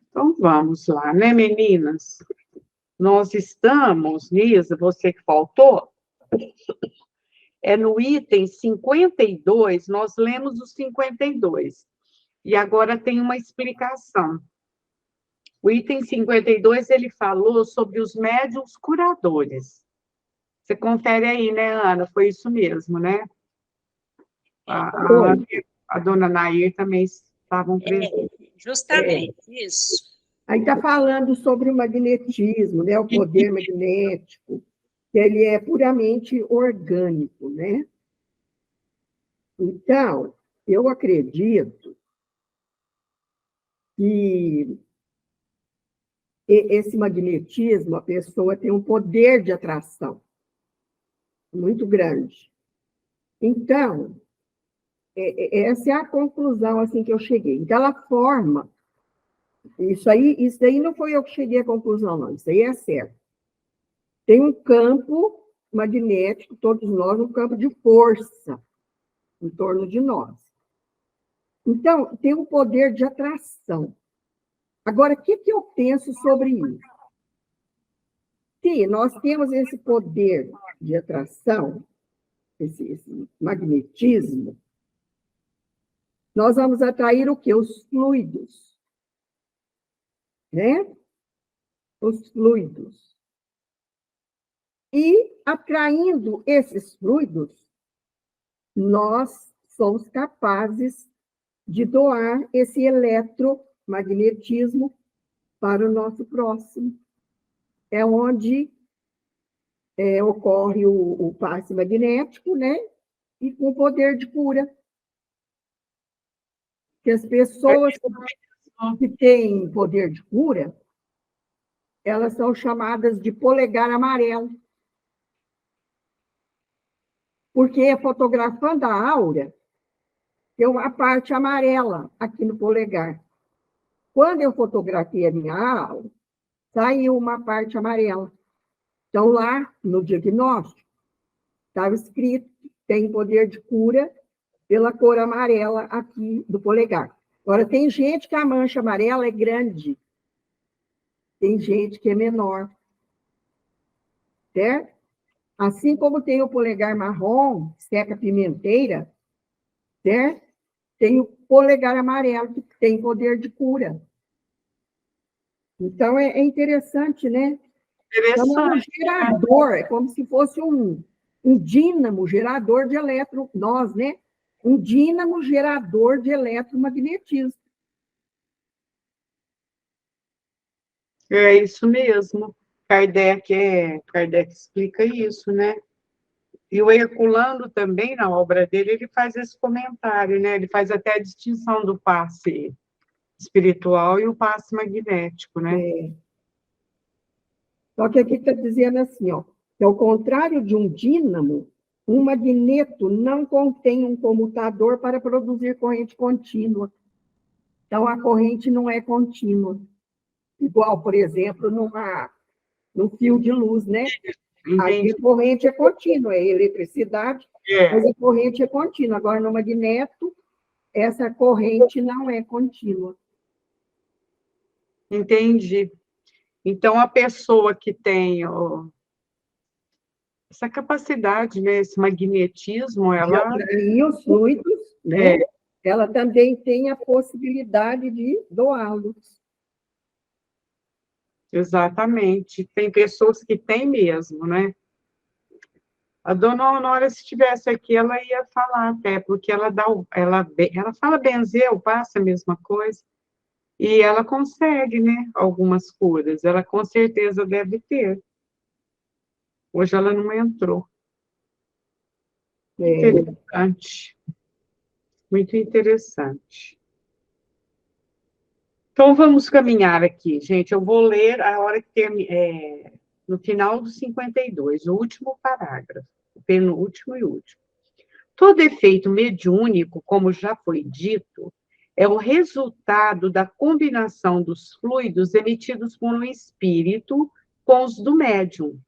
Então, vamos lá, né, meninas? Nós estamos, Nisa, você que faltou, no item 52, nós lemos o 52, e agora tem uma explicação. O item 52, ele falou sobre os médiuns curadores. Você confere aí, né, Ana? Foi isso mesmo, né? A dona Nair também estavam presentes. Justamente, isso. Aí está falando sobre o magnetismo, né? O poder magnético, que ele é puramente orgânico, né? Então, eu acredito que esse magnetismo, a pessoa tem um poder de atração muito grande. Então, essa é a conclusão assim que eu cheguei. Então, ela forma. Isso aí não foi eu que cheguei à conclusão, não. Isso aí é certo. Tem um campo magnético, todos nós, um campo de força em torno de nós. Então, tem um poder de atração. Agora, o que eu penso sobre isso? Se nós temos esse poder de atração, esse magnetismo, nós vamos atrair o quê? Os fluidos. Né? Os fluidos. E, atraindo esses fluidos, nós somos capazes de doar esse eletromagnetismo para o nosso próximo. É onde ocorre o passe magnético, né? E com poder de cura. Que as pessoas que têm poder de cura, elas são chamadas de polegar amarelo. Porque fotografando a aura, tem uma parte amarela aqui no polegar. Quando eu fotografei a minha aura, saiu uma parte amarela. Então, lá no diagnóstico, estava escrito que tem poder de cura pela cor amarela aqui do polegar. Agora, tem gente que a mancha amarela é grande. Tem gente que é menor. Certo? Assim como tem o polegar marrom, seca pimenteira, certo? Tem o polegar amarelo, que tem poder de cura. Então, é interessante, né? Então, é um gerador, é como se fosse um dínamo gerador de nós, né? Um dínamo gerador de eletromagnetismo. É isso mesmo. Kardec explica isso, né? E o Herculano também, na obra dele, ele faz esse comentário, né? Ele faz até a distinção do passe espiritual e o passe magnético, né? Só que aqui está dizendo assim, ó, que ao contrário de um dínamo, um magneto não contém um comutador para produzir corrente contínua. Então, a corrente não é contínua. Igual, por exemplo, num fio de luz, né? Aí a corrente é contínua, é eletricidade, mas a corrente é contínua. Agora, no magneto, essa corrente não é contínua. Entendi. Então, a pessoa que tem essa capacidade, né, esse magnetismo, ela... De atrair os fluidos, né? Ela também tem a possibilidade de doá-los. Exatamente. Tem pessoas que têm mesmo, né? A dona Honora, se estivesse aqui, ela ia falar até, porque ela fala benzer, passa a mesma coisa, e ela consegue, né, algumas curas. Ela com certeza deve ter. Hoje ela não entrou. Interessante. Muito interessante. Então, vamos caminhar aqui, gente. Eu vou ler a hora que no final do 52, o último parágrafo, o penúltimo e último. Todo efeito mediúnico, como já foi dito, é o resultado da combinação dos fluidos emitidos por um espírito com os do médium.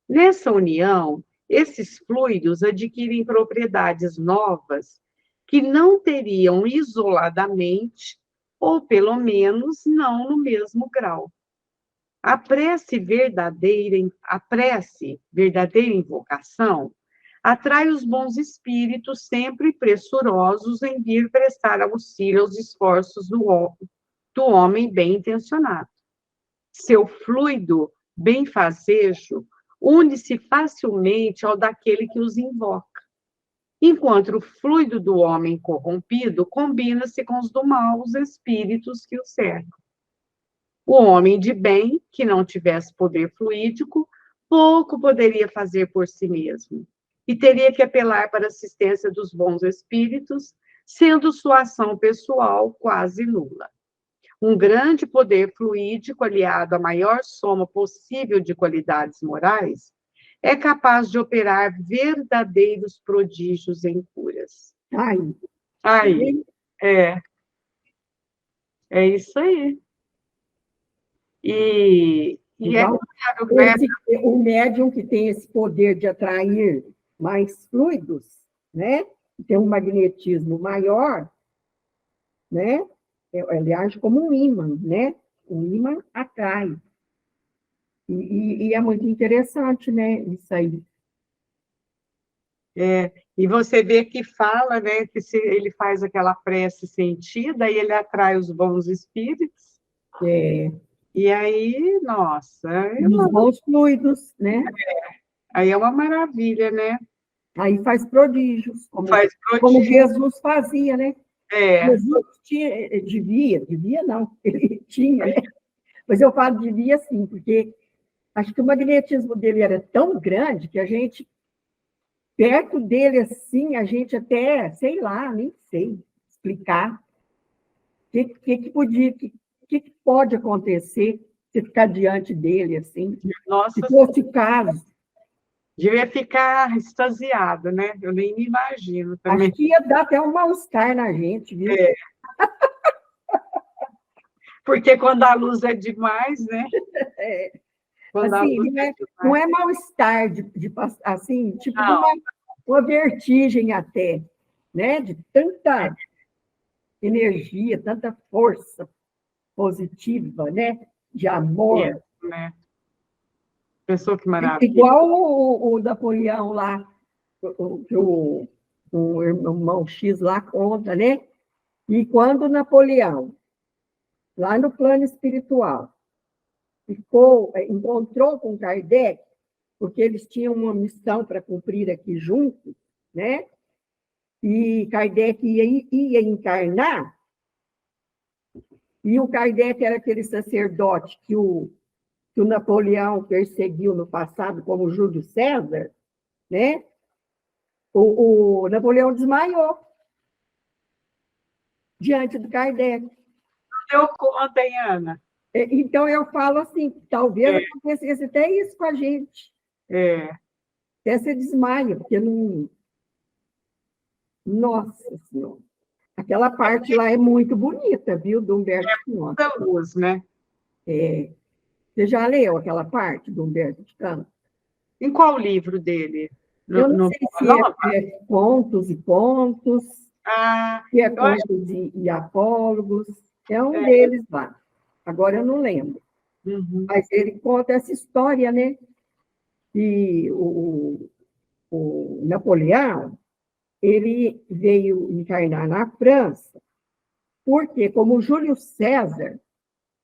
Nessa união, esses fluidos adquirem propriedades novas que não teriam isoladamente ou pelo menos não no mesmo grau. A prece, verdadeira invocação, atrai os bons espíritos sempre pressurosos em vir prestar auxílio aos esforços do homem bem intencionado. Seu fluido benfazejo une-se facilmente ao daquele que os invoca, enquanto o fluido do homem corrompido combina-se com os do mal, os espíritos que o cercam. O homem de bem, que não tivesse poder fluídico, pouco poderia fazer por si mesmo, e teria que apelar para a assistência dos bons espíritos, sendo sua ação pessoal quase nula. Um grande poder fluídico, aliado à maior soma possível de qualidades morais, é capaz de operar verdadeiros prodígios em curas. Aí, é isso aí. Então, o médium que tem esse poder de atrair mais fluidos, né? Tem um magnetismo maior, né? Ele age como um ímã, né? O ímã atrai. E é muito interessante, né? Isso aí. E você vê que fala, né? Que se ele faz aquela prece sentida, aí ele atrai os bons espíritos. E aí, nossa... Os bons fluidos, né? Aí é uma maravilha, né? Aí faz prodígios, como Jesus fazia, né? Jesus devia não, ele tinha, né? Mas eu falo devia sim, porque acho que o magnetismo dele era tão grande que a gente, perto dele assim, a gente até, sei lá, nem sei explicar o que pode acontecer se ficar diante dele assim. Nossa, se fosse caso. Devia ficar extasiado, né? Eu nem me imagino também. Acho que ia dar até um mal-estar na gente, viu? Porque quando a luz é demais, né? Assim, não é mal-estar assim, tipo uma vertigem até, né? De tanta energia, tanta força positiva, né? De amor. Né? Pensou que maravilha. Igual o Napoleão lá, o irmão X lá conta, né? E quando Napoleão, lá no plano espiritual, encontrou com Kardec, porque eles tinham uma missão para cumprir aqui juntos, né? E Kardec ia encarnar, e o Kardec era aquele sacerdote que o Napoleão perseguiu no passado como Júlio César, né? O Napoleão desmaiou diante do Kardec. Não deu conta, hein, Ana? Então, eu falo assim, talvez acontecesse até isso com a gente. Até se desmaia, porque não... Nossa Senhora! Aquela parte lá é muito bonita, viu, do Humberto de Campos. É muita luz, né? Você já leu aquela parte do Humberto de Campos? Em qual livro dele? Eu não sei se é Contos e Contos, se é Contos e Apólogos, é um deles lá. Agora eu não lembro. Mas ele conta essa história, né? E o Napoleão, ele veio encarnar na França, porque, como Júlio César,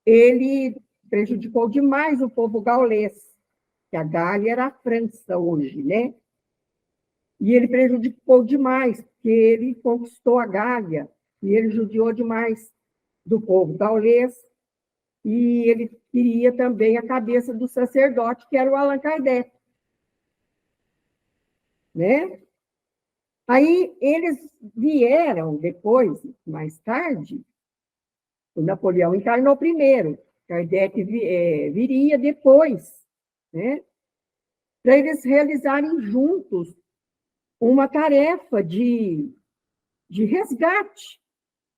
ele prejudicou demais o povo gaulês, que a Gália era a França hoje, né? E ele prejudicou demais, porque ele conquistou a Gália, e ele judiou demais do povo gaulês, e ele queria também a cabeça do sacerdote, que era o Allan Kardec. Né? Aí eles vieram depois, mais tarde, o Napoleão encarnou primeiro, Kardec viria depois, né? Para eles realizarem juntos uma tarefa de resgate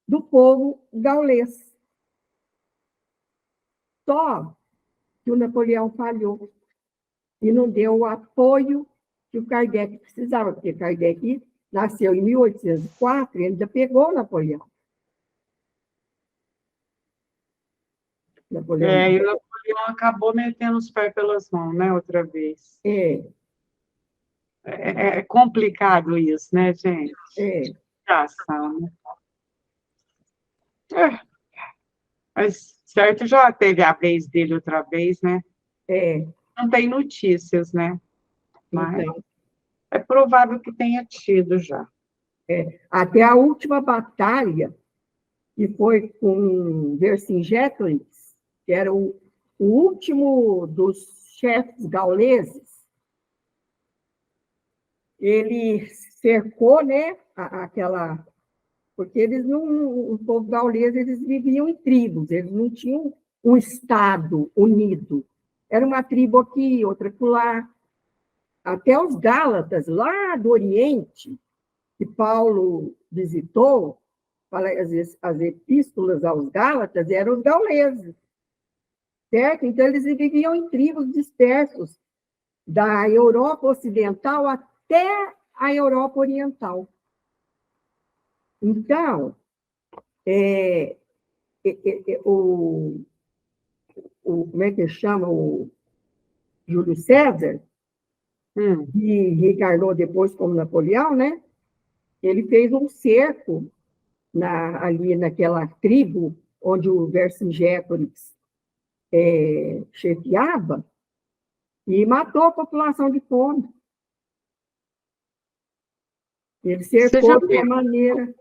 do povo gaulês. Só que o Napoleão falhou e não deu o apoio que o Kardec precisava, porque Kardec nasceu em 1804 e ainda pegou o Napoleão. Napoleão. E o Napoleão acabou metendo os pés pelas mãos, né, outra vez. É complicado isso, né, gente? Ação, né? Mas certo, já teve a vez dele outra vez, né? Não tem notícias, né? Mas Então, é provável que tenha tido já. até a última batalha, que foi com Vercingetorix, que era o último dos chefes gauleses, ele cercou, né, aquela... Porque eles não, o povo gaulês, eles viviam em tribos, eles não tinham um Estado unido. Era uma tribo aqui, outra acolá. Até os Gálatas, lá do Oriente, que Paulo visitou, as epístolas aos Gálatas eram os gauleses, certo? Então, eles viviam em tribos dispersos, da Europa Ocidental até a Europa Oriental. Então, como é que chama? O Júlio César, que reencarnou depois como Napoleão, né? Ele fez um cerco ali naquela tribo onde o Vercingetorix chefiava e matou a população de fome. Ele cercou de uma maneira...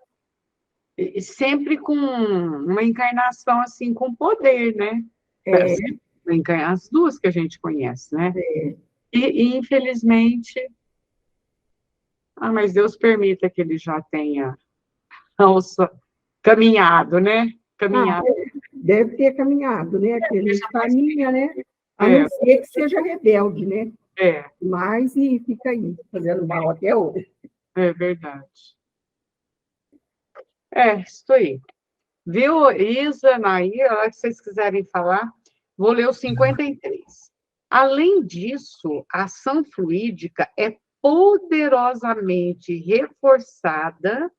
E sempre com uma encarnação, assim, com poder, né? As duas que a gente conhece, né? E, infelizmente... mas Deus permita que ele já tenha caminhado, né? Deve ter caminhado, né? Porque a gente caminha, né? A não ser que seja rebelde, né? Mas e fica aí, fazendo mal até hoje. É verdade. Isso aí. Viu, Isa, Nair, a hora que vocês quiserem falar, vou ler o 53. Além disso, a ação fluídica é poderosamente reforçada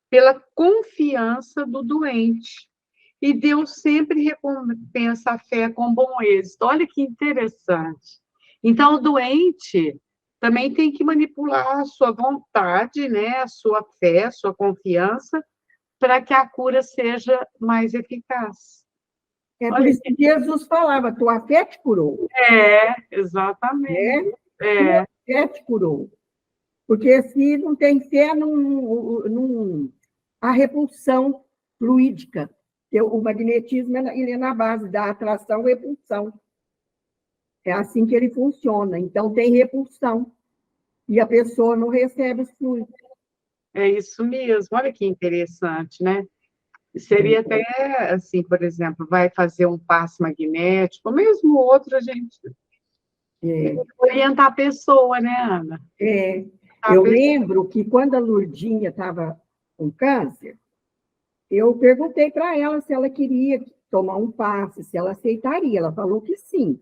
pela confiança do doente. E Deus sempre recompensa a fé com bom êxito. Olha que interessante. Então, o doente também tem que manipular a sua vontade, né, a sua fé, a sua confiança, para que a cura seja mais eficaz. Por isso que Jesus falava, tua fé te curou. Exatamente. Tua fé te curou. Porque se não tem fé, a repulsão fluídica. O magnetismo ele é na base da atração e repulsão. É assim que ele funciona. Então, tem repulsão. E a pessoa não recebe os fluidos. É isso mesmo. Olha que interessante, né? Seria até, assim, por exemplo, vai fazer um passe magnético, mesmo outro, a gente orientar a pessoa, né, Ana? Eu lembro que quando a Lourdinha estava com câncer, eu perguntei para ela se ela queria tomar um passe, se ela aceitaria. Ela falou que sim.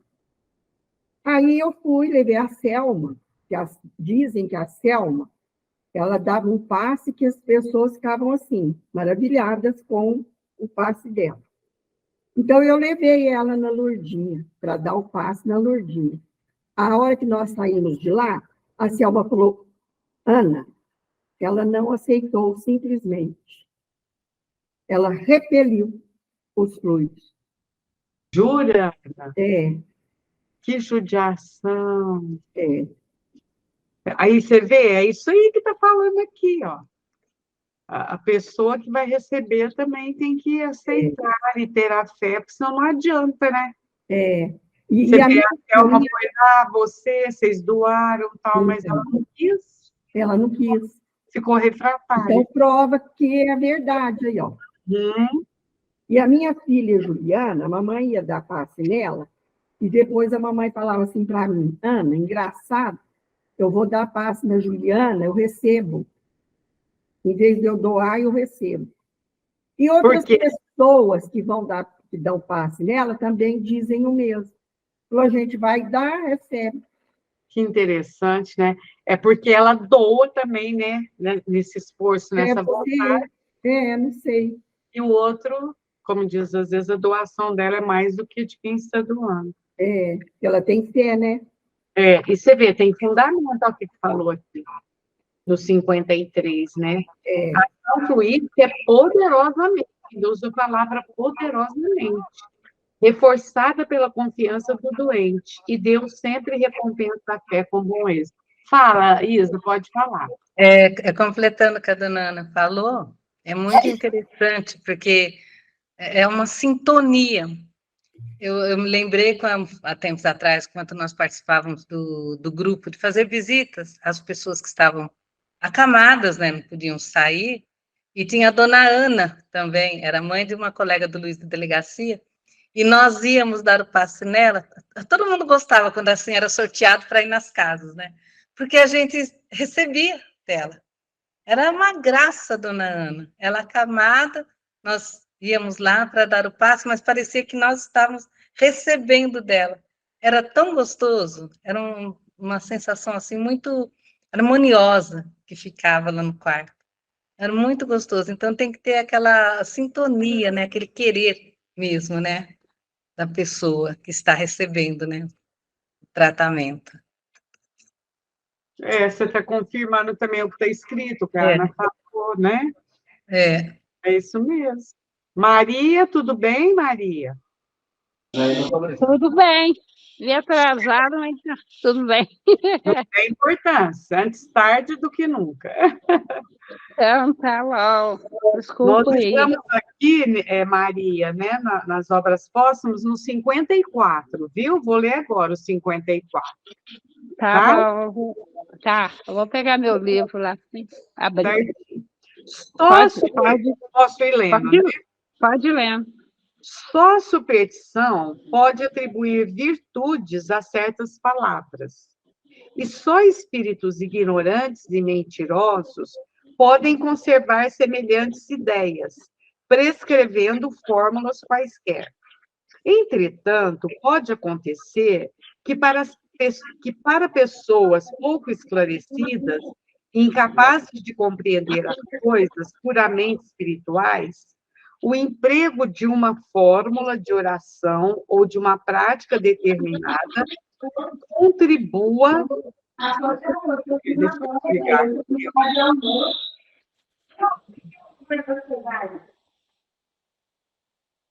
Aí eu fui, levei a Selma, dizem que a Selma, ela dava um passe que as pessoas ficavam assim, maravilhadas com o passe dela. Então, eu levei ela na Lourdinha, para dar o passe na Lourdinha. A hora que nós saímos de lá, a Selma falou, Ana, ela não aceitou simplesmente. Ela repeliu os fluidos. Jura? Que judiação. Aí você vê, é isso aí que está falando aqui, ó. A pessoa que vai receber também tem que aceitar e ter a fé, porque senão não adianta, né? Você vê, a Thelma foi lá, vocês doaram, tal, mas ela não quis. Ela não quis. Ficou refratária. Então, prova que é verdade aí, ó. E a minha filha Juliana, a mamãe ia dar passe nela, e depois a mamãe falava assim para mim, Ana, engraçado, eu vou dar passe na Juliana, eu recebo. Em vez de eu doar, eu recebo. E outras pessoas que dão passe nela também dizem o mesmo. Então, a gente vai dar, recebe. Que interessante, né? É porque ela doa também, né? Nesse esforço, nessa vontade. Não sei. E o outro como diz, às vezes a doação dela é mais do que de quem está doando. Ela tem fé, né? E você vê, tem fundamento, olha o que falou aqui, do 53, né? É, Tanto isso que é poderosamente, ele usa a palavra poderosamente, reforçada pela confiança do doente, e Deus sempre recompensa a fé com bom êxito. Fala, Isa, pode falar. Completando o que a dona Ana falou, é muito interessante, porque é uma sintonia. Eu me lembrei, há tempos atrás, quando nós participávamos do grupo, de fazer visitas às pessoas que estavam acamadas, né, não podiam sair, e tinha a dona Ana também, era mãe de uma colega do Luiz da delegacia, e nós íamos dar o passe nela. Todo mundo gostava quando assim era sorteado para ir nas casas, né? Porque a gente recebia dela. Era uma graça, dona Ana. Ela acamada, nós íamos lá para dar o passe, mas parecia que nós estávamos recebendo dela. Era tão gostoso, era uma sensação assim muito harmoniosa que ficava lá no quarto. Era muito gostoso. Então tem que ter aquela sintonia, né? Aquele querer mesmo, né? Da pessoa que está recebendo, né? O tratamento. Você está confirmando também o que está escrito, que a Ana falou, né? É isso mesmo. Maria, tudo bem, Maria? Tudo bem. Me atrasado, mas tudo bem. Não tem importância, antes tarde do que nunca. Então, tá bom. Desculpa Nós aí. estamos aqui, Maria, né, nas obras póstumas, no 54, viu? Vou ler agora o 54. Tá bom. Tá, eu vou pegar meu livro lá. Abrir. Posso ir lendo, né? Pode ler. Só a superstição pode atribuir virtudes a certas palavras. E só espíritos ignorantes e mentirosos podem conservar semelhantes ideias, prescrevendo fórmulas quaisquer. Entretanto, pode acontecer que para pessoas pouco esclarecidas, incapazes de compreender as coisas puramente espirituais, o emprego de uma fórmula de oração ou de uma prática determinada contribua. Deixa eu explicar.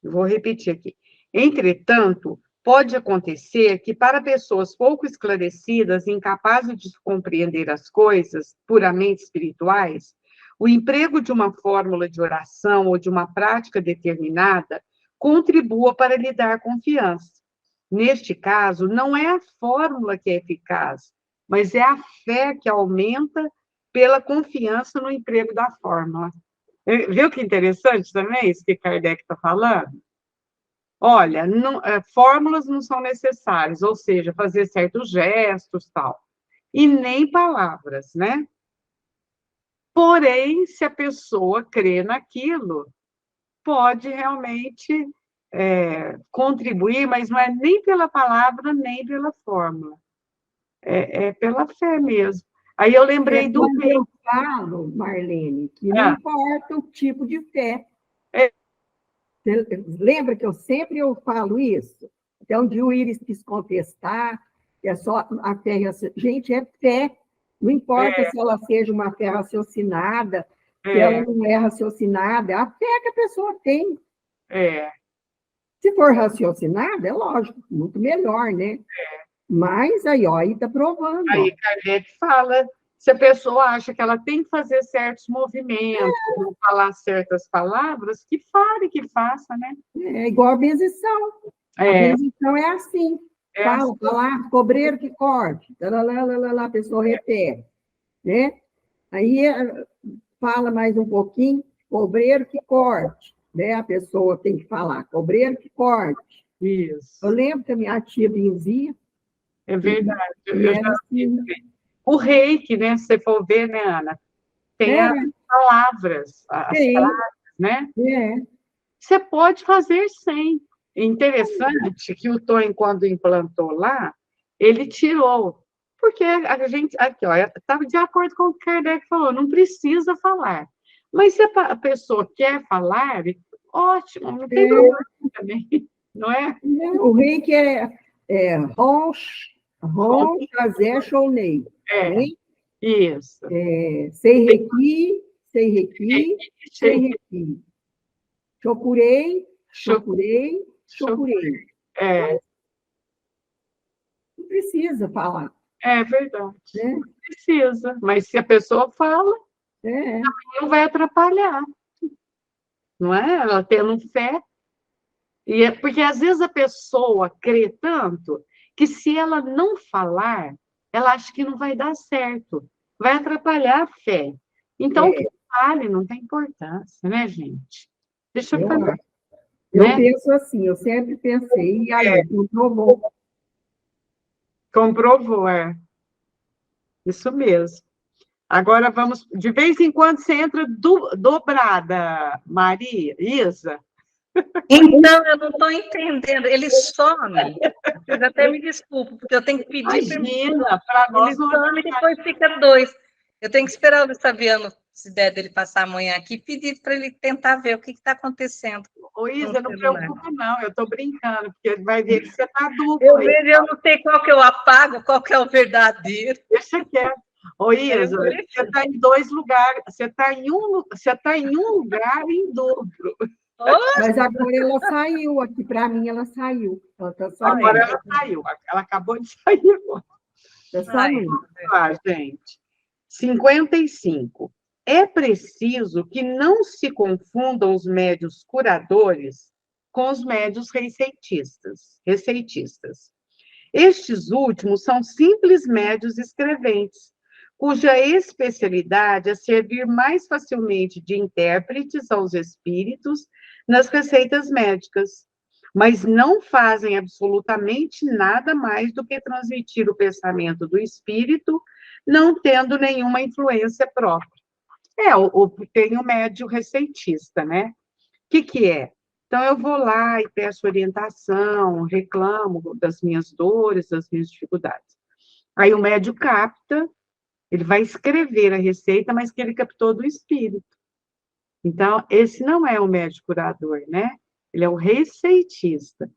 Vou repetir aqui. Entretanto, pode acontecer que, para pessoas pouco esclarecidas, incapazes de compreender as coisas puramente espirituais, o emprego de uma fórmula de oração ou de uma prática determinada contribua para lhe dar confiança. Neste caso, não é a fórmula que é eficaz, mas é a fé que aumenta pela confiança no emprego da fórmula. Viu que interessante também isso que Kardec está falando? Olha, fórmulas não são necessárias, ou seja, fazer certos gestos, tal, e nem palavras, né? Porém, se a pessoa crê naquilo, pode realmente contribuir, mas não é nem pela palavra, nem pela fórmula. É pela fé mesmo. Aí eu lembrei do rei. Eu falo, Marlene, que não importa o tipo de fé. Você lembra que eu sempre falo isso? Então, de o Íris quis contestar, que é só a fé. Gente, é fé. Não importa se ela seja uma fé raciocinada, se ela não é raciocinada, é a fé que a pessoa tem. Se for raciocinada, é lógico, muito melhor, né? Mas aí está provando. Aí Kardec fala, se a pessoa acha que ela tem que fazer certos movimentos, falar certas palavras, que fale, que faça, né? É igual a benzição. A benzição é assim. Fala, lá, cobreiro que corte. A pessoa repete. Né? Aí fala mais um pouquinho, cobreiro que corte. Né? A pessoa tem que falar, cobreiro que corte. Isso. Eu lembro que a minha tia benzia. É verdade. O reiki, né? Se você for ver, né, Ana? Tem as palavras, as frases, né? Você pode fazer sem. É interessante que o Tony, quando implantou lá, ele tirou. Porque a gente, aqui, ó, estava de acordo com o que o Kardec falou, não precisa falar. Mas se a pessoa quer falar, ótimo, não tem problema também, não é? O reiki é Ron, Chazé, Shounei. É, isso. Sei reiki, sei reiki, sei reiki. Chocurei, chocurei, chocurei. É, Não precisa falar, é verdade. né? Não precisa, mas se a pessoa fala, É, não vai atrapalhar, não é? Ela tendo fé. E é porque às vezes a pessoa crê tanto que se ela não falar, ela acha que não vai dar certo, vai atrapalhar a fé. Então, que fale, não tem importância, né, gente? Deixa eu falar, eu né? penso assim, eu sempre pensei, e aí, comprovou. Comprovou, é. Isso mesmo. Agora vamos, de vez em quando você entra dobrada, Maria, Isa. Então, eu não estou entendendo. Ele some. Vocês até me desculpem, porque eu tenho que pedir permissão. Imagina, para nós Ele não some e depois fica 2. Eu tenho que esperar o Gustaviano, se der dele passar amanhã aqui, pedir para ele tentar ver o que está acontecendo. Ô, Isa, não preocupa, não, eu estou brincando, porque ele vai ver que você está duplo. Eu vejo, eu não sei qual que eu apago, qual que é o verdadeiro. Deixa quieto. Ô, Isa, você está em 2 lugares, você está em um lugar em dobro. Mas agora ela saiu, aqui para mim ela saiu. Ela tá saindo. Agora ela saiu, ela acabou de sair agora. Tá saindo. Ah, gente. 55. É preciso que não se confundam os médios curadores com os médios receitistas. Estes últimos são simples médios escreventes, cuja especialidade é servir mais facilmente de intérpretes aos espíritos nas receitas médicas, mas não fazem absolutamente nada mais do que transmitir o pensamento do espírito, não tendo nenhuma influência própria. Tem o médio receitista, né? O que é? Então, eu vou lá e peço orientação, reclamo das minhas dores, das minhas dificuldades. Aí o médio capta, ele vai escrever a receita, mas que ele captou do espírito. Então, esse não é o médico curador, né? Ele é o receitista.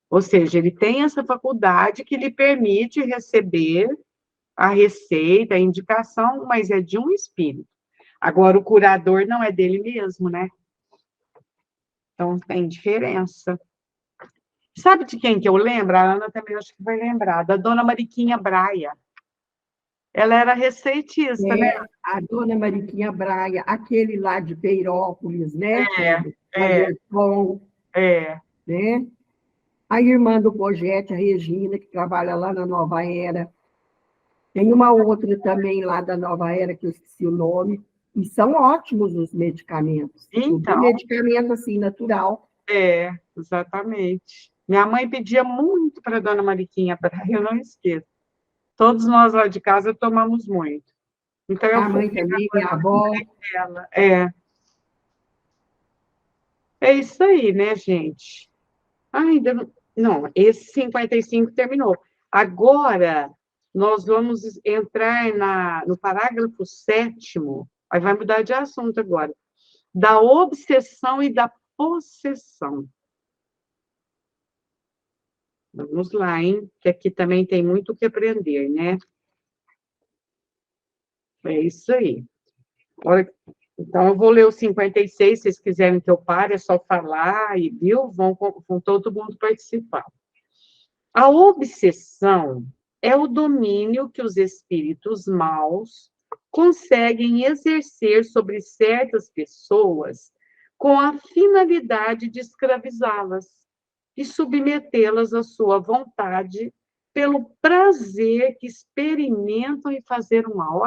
Ou seja, ele tem essa faculdade que lhe permite receber a receita, a indicação, mas é de um espírito. Agora, o curador não é dele mesmo, né? Então, tem diferença. Sabe de quem que eu lembro? A Ana também acho que vai lembrar, da dona Mariquinha Braia. Ela era receitista, né? A dona Mariquinha Braia, aquele lá de Peirópolis, né? Né? A irmã do Pojete, a Regina, que trabalha lá na Nova Era. Tem uma outra também lá da Nova Era, que eu esqueci o nome. E são ótimos os medicamentos. Então, medicamento, assim, natural. Exatamente. Minha mãe pedia muito para a dona Mariquinha Braia, eu não esqueço. Todos nós lá de casa tomamos muito. Então, a mãe também, minha avó. É isso aí, né, gente? Ainda não, esse 55 terminou. Agora, nós vamos entrar no parágrafo 7º, aí vai mudar de assunto agora, da obsessão e da possessão. Vamos lá, hein? Que aqui também tem muito o que aprender, né? É isso aí. Então, eu vou ler o 56, se vocês quiserem que eu pare, é só falar, e viu? Vão todo mundo participar. A obsessão é o domínio que os espíritos maus conseguem exercer sobre certas pessoas com a finalidade de escravizá-las e submetê-las à sua vontade pelo prazer que experimentam em fazer o mal.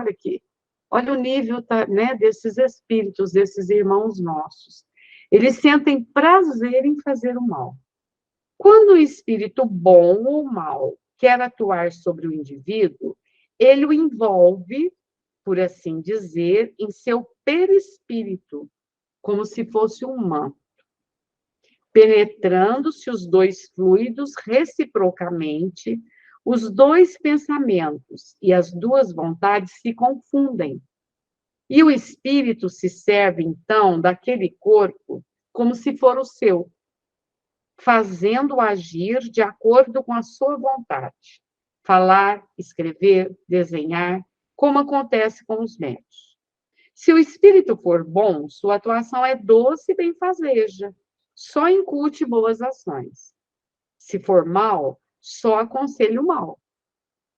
Olha o nível, né, desses espíritos, desses irmãos nossos. Eles sentem prazer em fazer o mal. Quando o espírito bom ou mal quer atuar sobre o indivíduo, ele o envolve, por assim dizer, em seu perispírito, como se fosse um manto, penetrando-se os 2 fluidos reciprocamente, os 2 pensamentos e as 2 vontades se confundem. E o espírito se serve, então, daquele corpo como se for o seu, fazendo-o agir de acordo com a sua vontade. Falar, escrever, desenhar, como acontece com os médios. Se o espírito for bom, sua atuação é doce e benfazeja, só incute boas ações. Se for mau, só aconselha o mal.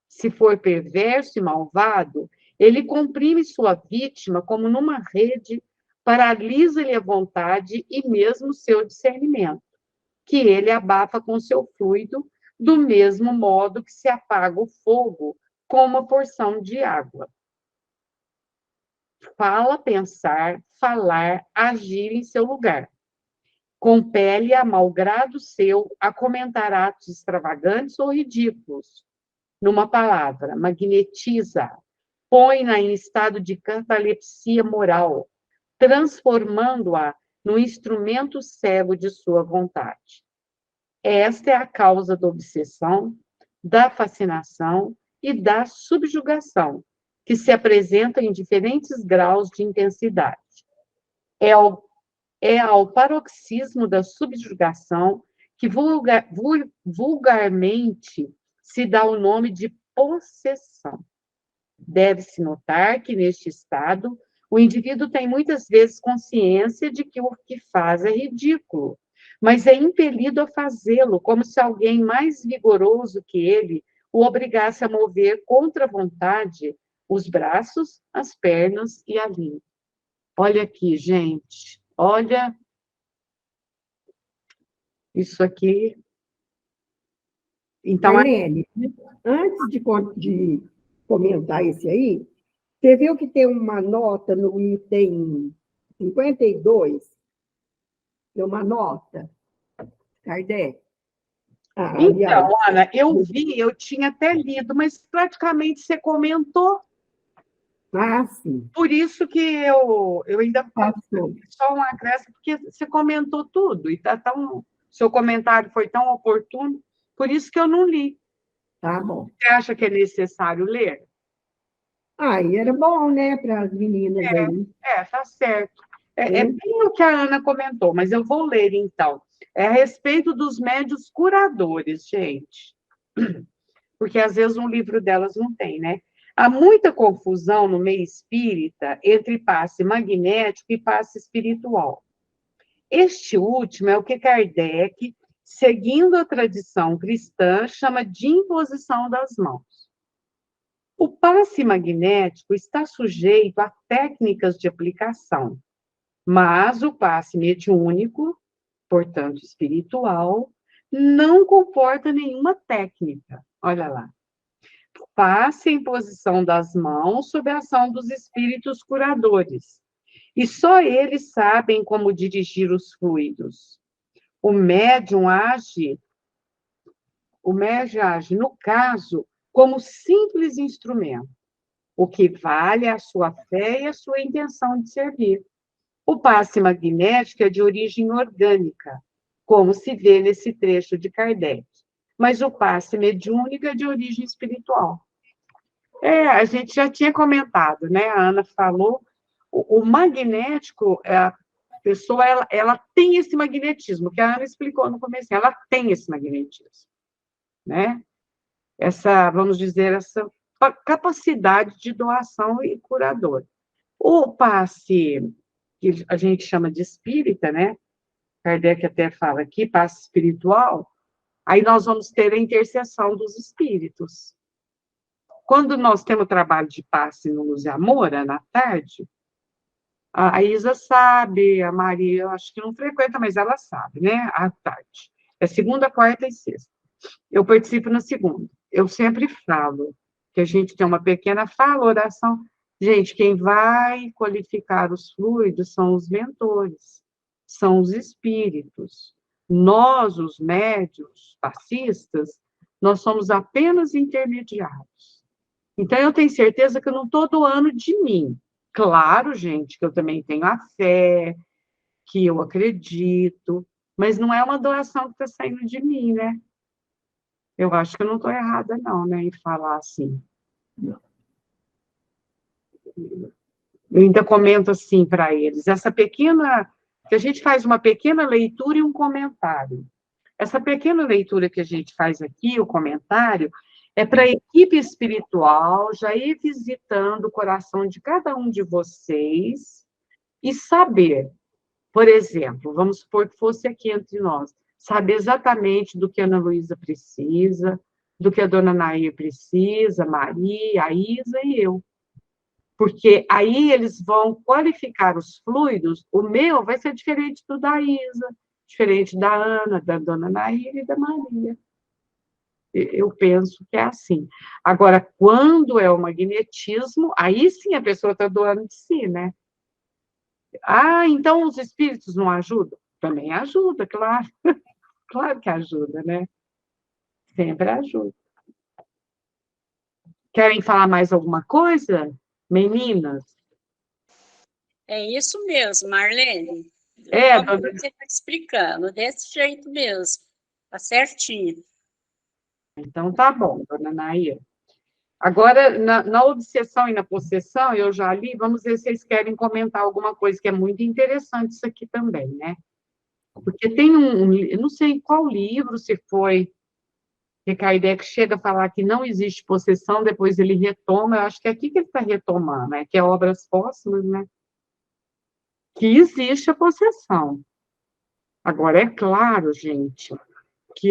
Se for perverso e malvado, ele comprime sua vítima como numa rede, paralisa-lhe a vontade e mesmo seu discernimento, que ele abafa com seu fluido, do mesmo modo que se apaga o fogo com uma porção de água. Fala, pensar, falar, agir em seu lugar. Compele a malgrado seu a comentar atos extravagantes ou ridículos. Numa palavra, magnetiza, põe-na em estado de catalepsia moral, transformando-a no instrumento cego de sua vontade. Esta é a causa da obsessão, da fascinação e da subjugação, que se apresentam em diferentes graus de intensidade. É ao paroxismo da subjugação que vulgarmente se dá o nome de possessão. Deve-se notar que, neste estado, o indivíduo tem muitas vezes consciência de que o que faz é ridículo, mas é impelido a fazê-lo, como se alguém mais vigoroso que ele o obrigasse a mover contra a vontade os braços, as pernas e a língua. Olha aqui, gente, olha isso aqui. Então, Marlene, antes de comentar esse aí, você viu que tem uma nota no item 52? Tem uma nota, Kardec. Então, Ana, eu vi, eu tinha até lido, mas praticamente você comentou. Ah, sim. Por isso que eu ainda Passou. só um acréscimo, porque você comentou tudo, e seu comentário foi tão oportuno, por isso que eu não li. Tá bom. Você acha que é necessário ler? E era bom, né, para as meninas aí. Tá certo. É bem o que a Ana comentou, mas eu vou ler, então. É a respeito dos médios curadores, gente. Porque, às vezes, um livro delas não tem, né? Há muita confusão no meio espírita entre passe magnético e passe espiritual. Este último é o que Kardec, seguindo a tradição cristã, chama de imposição das mãos. O passe magnético está sujeito a técnicas de aplicação, mas o passe mediúnico, portanto espiritual, não comporta nenhuma técnica. Olha lá. Passe em posição das mãos sob a ação dos espíritos curadores. E só eles sabem como dirigir os fluidos. O médium age, no caso, como simples instrumento. O que vale é a sua fé e a sua intenção de servir. O passe magnético é de origem orgânica, como se vê nesse trecho de Kardec. Mas o passe mediúnico é de origem espiritual. A gente já tinha comentado, né? A Ana falou, o magnético, a pessoa, ela tem esse magnetismo, que a Ana explicou no começo, ela tem esse magnetismo, né? Vamos dizer, essa capacidade de doação e curador. O passe, que a gente chama de espírita, né? Kardec até fala aqui, passe espiritual, aí nós vamos ter a intercessão dos espíritos. Quando nós temos trabalho de passe no Luz e Amor, na tarde, a Isa sabe, a Maria, eu acho que não frequenta, mas ela sabe, né? À tarde. É segunda, quarta e sexta. Eu participo na segunda. Eu sempre falo que a gente tem uma pequena fala, oração. Gente, quem vai qualificar os fluidos são os mentores, são os espíritos. Nós, os médios, passistas, nós somos apenas intermediários. Então, eu tenho certeza que eu não estou doando de mim. Claro, gente, que eu também tenho a fé, que eu acredito, mas não é uma doação que está saindo de mim, né? Eu acho que eu não estou errada, não, né, em falar assim. Não. Eu ainda comento assim para eles, essa pequena que a gente faz uma pequena leitura e um comentário. Essa pequena leitura que a gente faz aqui, o comentário, é para a equipe espiritual já ir visitando o coração de cada um de vocês e saber, por exemplo, vamos supor que fosse aqui entre nós, saber exatamente do que a Ana Luísa precisa, do que a dona Nair precisa, Maria, a Isa e eu. Porque aí eles vão qualificar os fluidos, o meu vai ser diferente do da Isa, diferente da Ana, da dona Nair e da Maria. Eu penso que é assim. Agora, quando é o magnetismo, aí sim a pessoa está doando de si, né? Ah, então os espíritos não ajudam? Também ajuda, claro. Claro que ajuda, né? Sempre ajuda. Querem falar mais alguma coisa, meninas? É isso mesmo, Marlene. É, Como dona... você está explicando, desse jeito mesmo. Está certinho. Então tá bom, dona Nair. Agora, na obsessão e na possessão, eu já li, vamos ver se vocês querem comentar alguma coisa, que é muito interessante isso aqui também, né? Porque tem eu não sei qual livro, se foi que Kardec chega a falar que não existe possessão, depois ele retoma, eu acho que é aqui que ele está retomando, né? Que é Obras Póstumas, né? Que existe a possessão. Agora, é claro, gente, que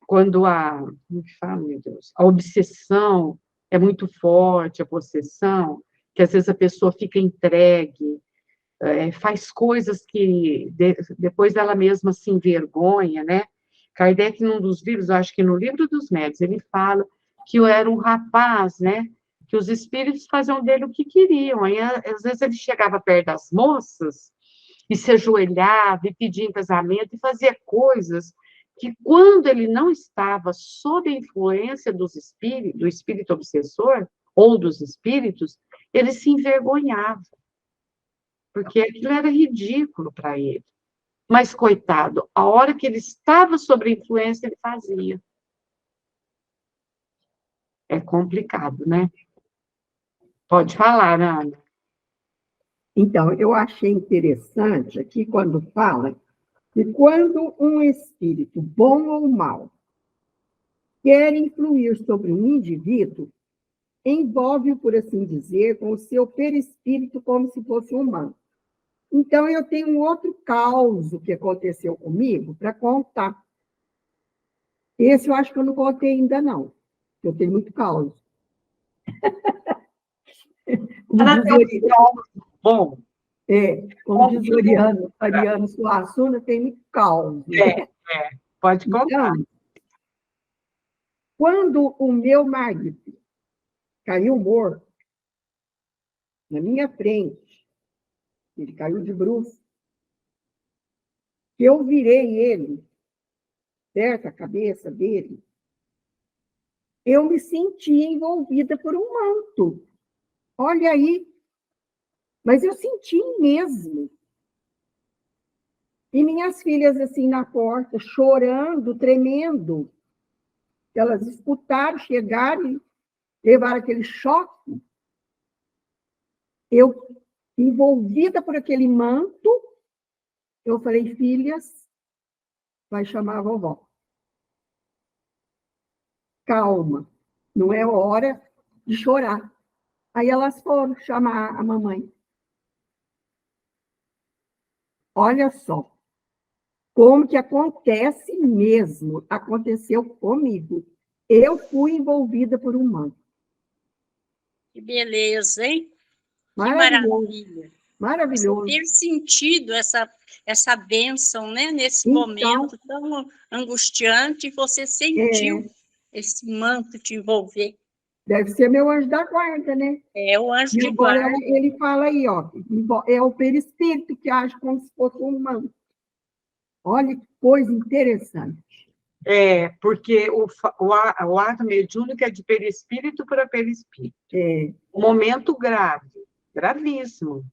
quando como que fala, meu Deus? A obsessão é muito forte, a possessão, que às vezes a pessoa fica entregue, faz coisas que depois ela mesma se envergonha, né? Kardec, num dos livros, acho que no Livro dos Médiuns, ele fala que eu era um rapaz, né? Que os espíritos faziam dele o que queriam. Aí, às vezes, ele chegava perto das moças e se ajoelhava e pedia em casamento e fazia coisas que, quando ele não estava sob a influência do espírito obsessor ou dos espíritos, ele se envergonhava, porque aquilo era ridículo para ele. Mas, coitado, a hora que ele estava sob a influência, ele fazia. É complicado, né? Pode falar, Ana. Então, eu achei interessante aqui quando fala que quando um espírito, bom ou mau, quer influir sobre um indivíduo, envolve-o, por assim dizer, com o seu perispírito como se fosse humano. Então, eu tenho um outro caso que aconteceu comigo para contar. Esse eu acho que eu não contei ainda, não. Eu tenho muito caos. Bom. Como diz o Ariano Suassuna, tem muito caos. Né? Pode contar. Então, quando o meu marido caiu morto na minha frente, ele caiu de bruços, eu virei ele, certo? A cabeça dele, eu me senti envolvida por um manto. Olha aí, mas eu senti mesmo. E minhas filhas, assim, na porta, chorando, tremendo. Elas escutaram, chegaram e levaram aquele choque. Eu, envolvida por aquele manto, eu falei, filhas, vai chamar a vovó. Calma, não é hora de chorar. Aí elas foram chamar a mamãe. Olha só, como que acontece mesmo, aconteceu comigo. Eu fui envolvida por um manto. Que beleza, hein? Maravilhoso. Que maravilha. Maravilhoso. Você ter sentido essa bênção, né? Nesse momento tão angustiante, você sentiu esse manto te envolver. Deve ser meu anjo da guarda, né? É o anjo de agora guarda. Ele fala aí, ó, é o perispírito que age como se fosse um manto. Olha que coisa interessante. Porque o ato mediúnico é de perispírito para perispírito. Um momento grave, gravíssimo.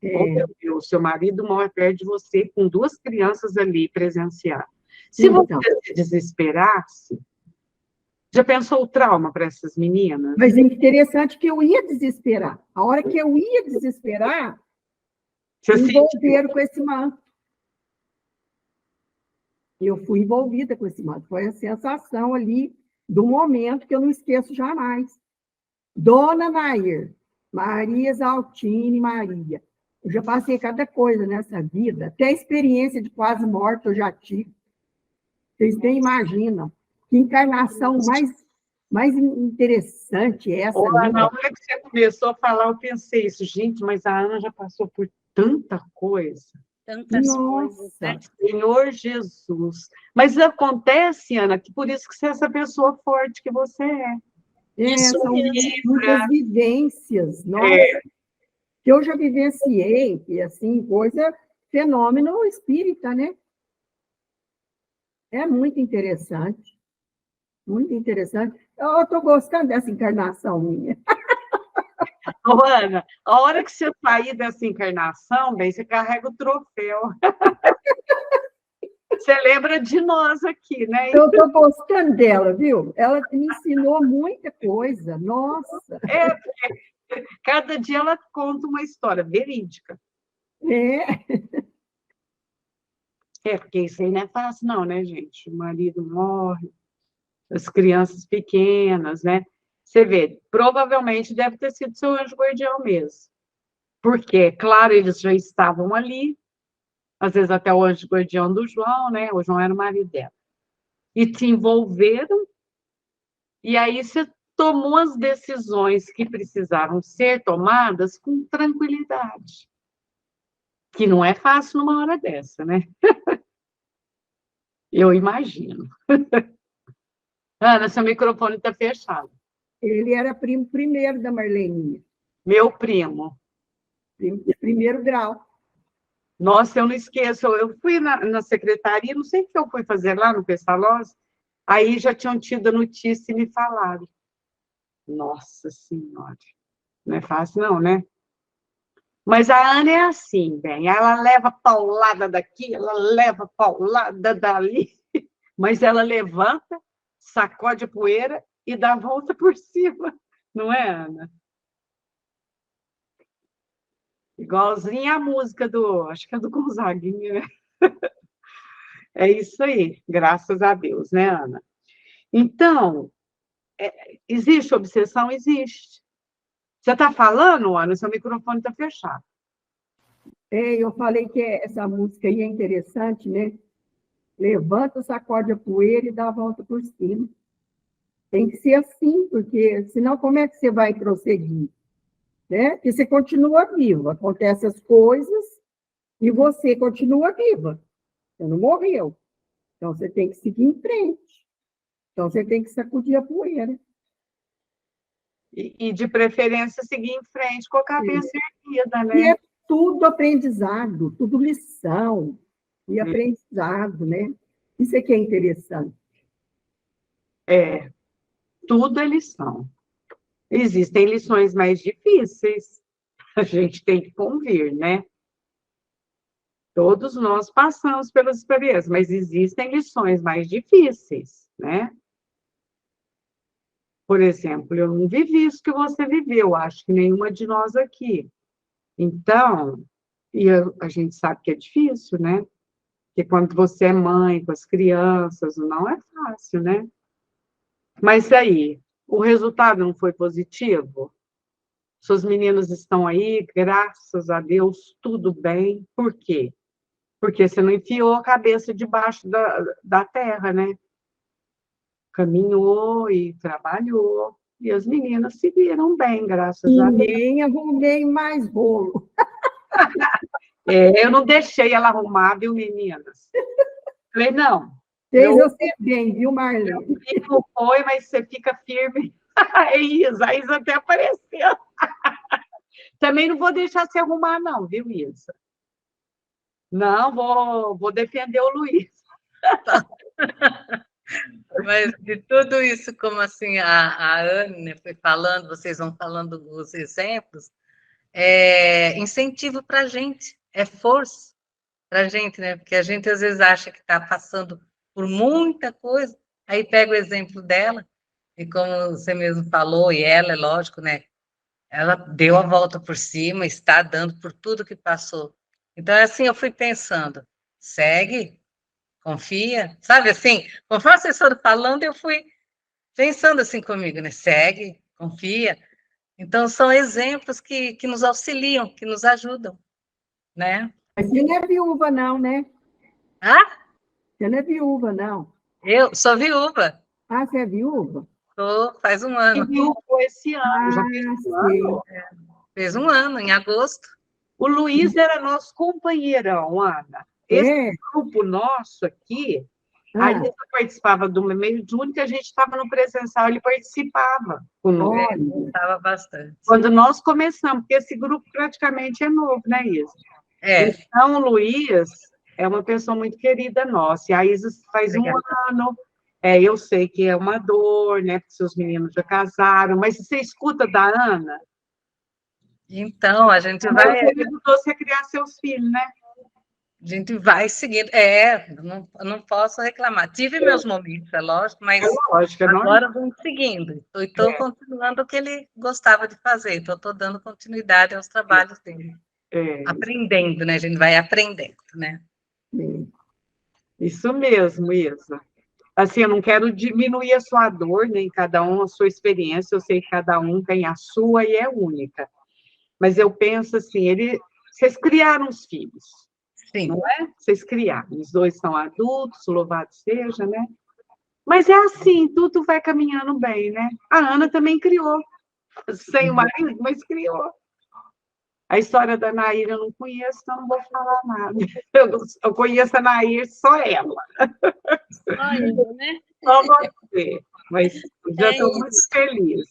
O seu marido morre perto de você com 2 crianças ali presenciar. Se você se desesperasse, já pensou o trauma para essas meninas? Mas é interessante que eu ia desesperar. A hora que eu ia desesperar, Você envolveram com esse manto. Eu fui envolvida com esse manto. Foi a sensação ali do momento que eu não esqueço jamais. Dona Nair, Maria Exaltine Maria. Eu já passei cada coisa nessa vida, até a experiência de quase morte eu já tive. Vocês nem imaginam que encarnação mais interessante é essa. Na hora que você começou a falar, eu pensei isso, gente, mas a Ana já passou por tanta coisa. Tantas coisas, né? Senhor Jesus. Mas acontece, Ana, que por isso que você é essa pessoa forte que você é. São muitas vivências, nossa, que eu já vivenciei, e assim, fenômeno espírita, né? É muito interessante. Muito interessante. Eu estou gostando dessa encarnação minha. Ô, Ana, a hora que você sair dessa encarnação, bem, você carrega o troféu. Você lembra de nós aqui, né? Eu estou gostando dela, viu? Ela me ensinou muita coisa, nossa. Cada dia ela conta uma história verídica. Porque isso aí não é fácil, não, né, gente? O marido morre, as crianças pequenas, né? Você vê, provavelmente deve ter sido seu anjo guardião mesmo. Porque, claro, eles já estavam ali, às vezes até o anjo guardião do João, né? O João era o marido dela. E te envolveram, e aí você tomou as decisões que precisavam ser tomadas com tranquilidade. Que não é fácil numa hora dessa, né? Eu imagino. Ana, seu microfone está fechado. Ele era primo primeiro da Marleninha. Meu primo. Primeiro grau. Nossa, eu não esqueço. Eu fui na secretaria, não sei o que eu fui fazer lá no Pestalozzi, aí já tinham tido a notícia e me falaram. Nossa Senhora. Não é fácil, não, né? Mas a Ana é assim, bem. Ela leva paulada daqui, ela leva paulada dali, mas ela levanta, sacode a poeira e dá a volta por cima. Não é, Ana? Igualzinha a música acho que é do Gonzaguinha, né? É isso aí, graças a Deus, né, Ana? Então, existe obsessão? Existe. Você está falando, Ana? Seu microfone está fechado. Eu falei que essa música aí é interessante, né? Levanta, sacode a poeira e dá a volta por cima. Tem que ser assim, porque senão como é que você vai prosseguir? Né? Porque você continua viva, acontecem as coisas e você continua viva. Você não morreu. Então, você tem que seguir em frente. Então, você tem que sacudir a poeira. E de preferência, seguir em frente com a cabeça erguida, né? E é tudo aprendizado, tudo lição e aprendizado, né? Isso é que é interessante. Tudo é lição. Existem lições mais difíceis, a gente tem que convir, né? Todos nós passamos pelas experiências, mas existem lições mais difíceis, né? Por exemplo, eu não vivi isso que você viveu, acho que nenhuma de nós aqui. Então, a gente sabe que é difícil, né? Porque quando você é mãe com as crianças, não é fácil, né? Mas aí, o resultado não foi positivo? Suas meninas estão aí, graças a Deus, tudo bem. Por quê? Porque você não enfiou a cabeça debaixo da terra, né? Caminhou e trabalhou. E as meninas se viram bem, graças a Deus. Nem arrumei mais bolo. Eu não deixei ela arrumar, viu, meninas? Falei, não. Fez você bem, viu, Marlene? Não foi, mas você fica firme. Isa, a Isa até apareceu. Também não vou deixar você arrumar, não, viu, Isa? Não, vou defender o Luiz. Mas de tudo isso, como assim a Anne foi falando, vocês vão falando os exemplos, é incentivo para a gente, é força para a gente, né? Porque a gente às vezes acha que está passando por muita coisa, aí pega o exemplo dela, e como você mesmo falou, e ela, é lógico, né? Ela deu a volta por cima, está dando por tudo que passou. Então, assim, eu fui pensando, segue, confia, sabe assim? Conforme vocês foram falando, eu fui pensando assim comigo, né? Segue, confia. Então, são exemplos que nos auxiliam, que nos ajudam, né? Mas você não é viúva, não, né? Ah, Você não é viúva, não. eu sou viúva, Ah, você é viúva? faz um E ano. viu esse ano, já fez um Sei. ano. Fez um ano, em agosto. O Luiz era nosso companheirão, Ana. Esse É? grupo nosso aqui, Ah, a Isa participava do meio de único, a gente estava no presencial, ele participava conosco. olha, Gostava bastante. Quando nós começamos, porque esse grupo praticamente é novo, né, Isa? É, Então, o Luiz é uma pessoa muito querida nossa, e a Isa faz um obrigada. ano, eu sei que é uma dor, né, porque seus meninos já casaram, mas você escuta da Ana, Então, a gente ela vai, ajudou você a criar seus filhos, né? seguindo. Não posso reclamar. Tive meus momentos, é lógico, É mas lógico, é normal. agora vamos seguindo. Estou continuando o que ele gostava de fazer, então estou dando continuidade aos trabalhos dele. Aprendendo, né? A gente vai aprendendo, né? Isso mesmo, Isa. Assim, eu não quero diminuir a sua dor, nem cada um a sua experiência, eu sei que cada um tem a sua e é única. Mas eu penso assim, vocês criaram os filhos, Sim. não é? Vocês criaram, os dois são adultos, louvado seja, né? Mas é assim, tudo vai caminhando bem, né? A Ana também criou, sem o marido, mas criou. A história da Nair eu não conheço, então não vou falar nada. Eu conheço a Nair, só ela. Só eu, né? Só você. Mas já estou muito isso. feliz.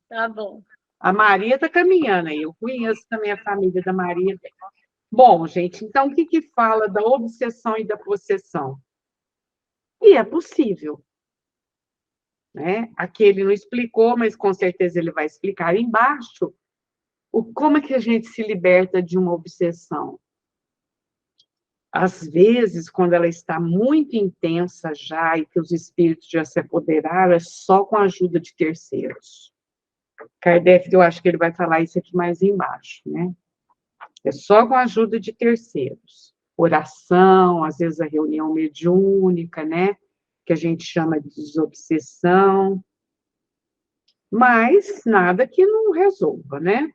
Tá bom. A Maria está caminhando aí. Eu conheço também a família da Maria. Bom, gente, então o que fala da obsessão e da possessão? E é possível. Né? Aqui ele não explicou, mas com certeza ele vai explicar embaixo como é que a gente se liberta de uma obsessão. Às vezes, quando ela está muito intensa já e que os espíritos já se apoderaram, é só com a ajuda de terceiros. Kardec, eu acho que ele vai falar isso aqui mais embaixo, né? É só com a ajuda de terceiros. Oração, às vezes a reunião mediúnica, né? Que a gente chama de desobsessão. Mas nada que não resolva, né?